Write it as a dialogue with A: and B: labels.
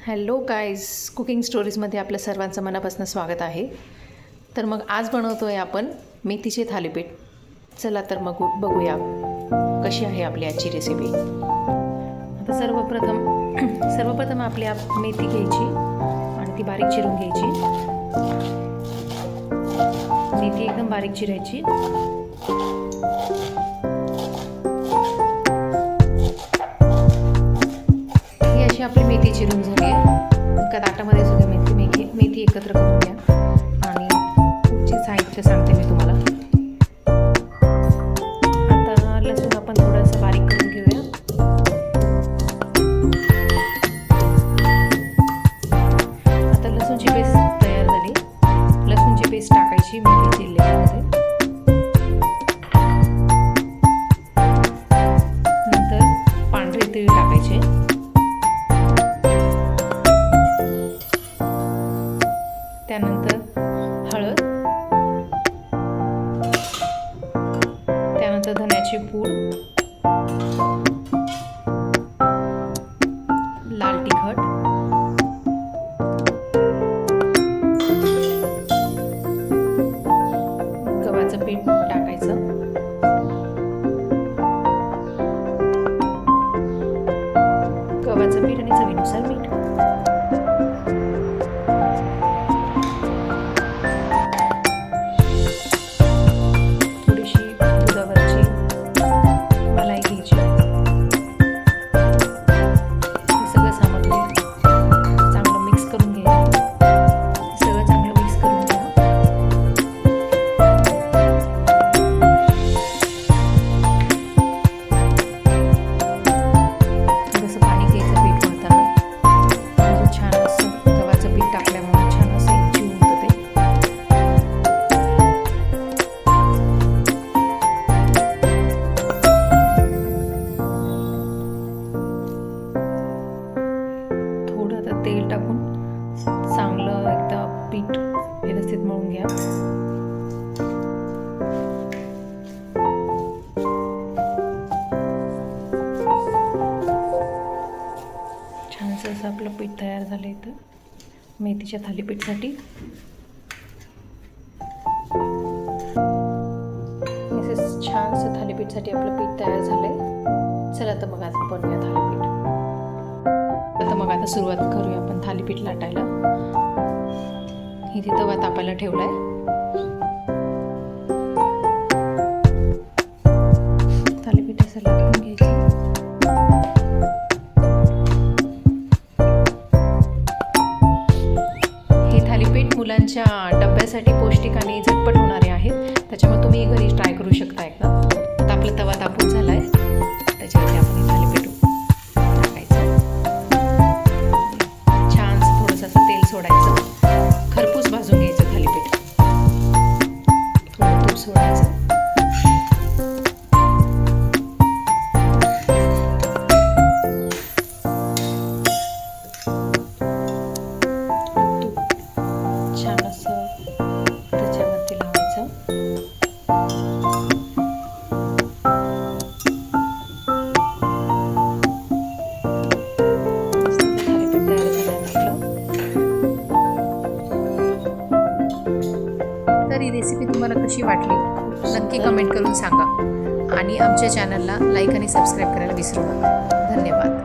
A: Hello guys, cooking स्टोरीजमध्ये आपल्या सर्वांचं मनापासून स्वागत आहे. तर मग आज बनवतो आहे आपण मेथीचे थालीपीठ. चला तर मग बघूया कशी आहे आपली आजची रेसिपी. आता सर्वप्रथम आपली मेथी घ्यायची आणि ती बारीक चिरून घ्यायची. मेथी एकदम बारीक चिरायची. ही अशी आपली मेथी चिरून झाली आहे. एका ताटामध्ये सुद्धा मेथी एकत्र करून घ्या. आणि पुढचे साहित्य सांगते मी तुम्हाला. आता लसूण आपण थोडंसं बारीक करून घेऊया. आता लसूणची पेस्ट तयार झाली. लसूणची पेस्ट टाकायची मेथी चिरलेल्यामध्ये. नंतर पांढरे तीळ टाकायचे. त्यानंतर हळद, त्यानंतर धन्याची पूड, लाल तिखट, गव्हाचं पीठ टाकायचं. गव्हाचं पीठ आणि चवीनुसार मीठ. तेल टाकून चांगलं एकदा पीठ व्यवस्थित मळून घ्या. छानसं असं आपलं पीठ तयार झालं इथं मेथीच्या थालीपीठसाठी. असं छानसं थालीपीठसाठी आपलं पीठ तयार झालंय. चला तर मग आता बनवूया थालीपीठ. मग आता सुरुवात करूया आपण थालीपीठ लाटायला. इथे तवा तापायला ठेवलाय. थालीपीठ असं लाटून घ्यायचं. हे थालीपीठ मुलांच्या डब्यासाठी पौष्टिक आणि झटपट होणारे आहेत. त्याच्यामुळे तुम्ही घरी ट्राय करू शकता एकदा. आता आपला तवा तापून झालाय. त्याच्यावरती आपण हे थालीपीठ सोडायचं. खरपूस भाजून घ्यायचं थालीपीठ. थोडं तूप सोडायचं. तूप छान असं त्याच्यावरती लावायचं. तर ही रेसिपी तुम्हाला कशी वाटली नक्की कमेंट करून सांगा. आणि आमच्या चॅनलला लाईक आणि सबस्क्राईब करायला विसरू नका. धन्यवाद.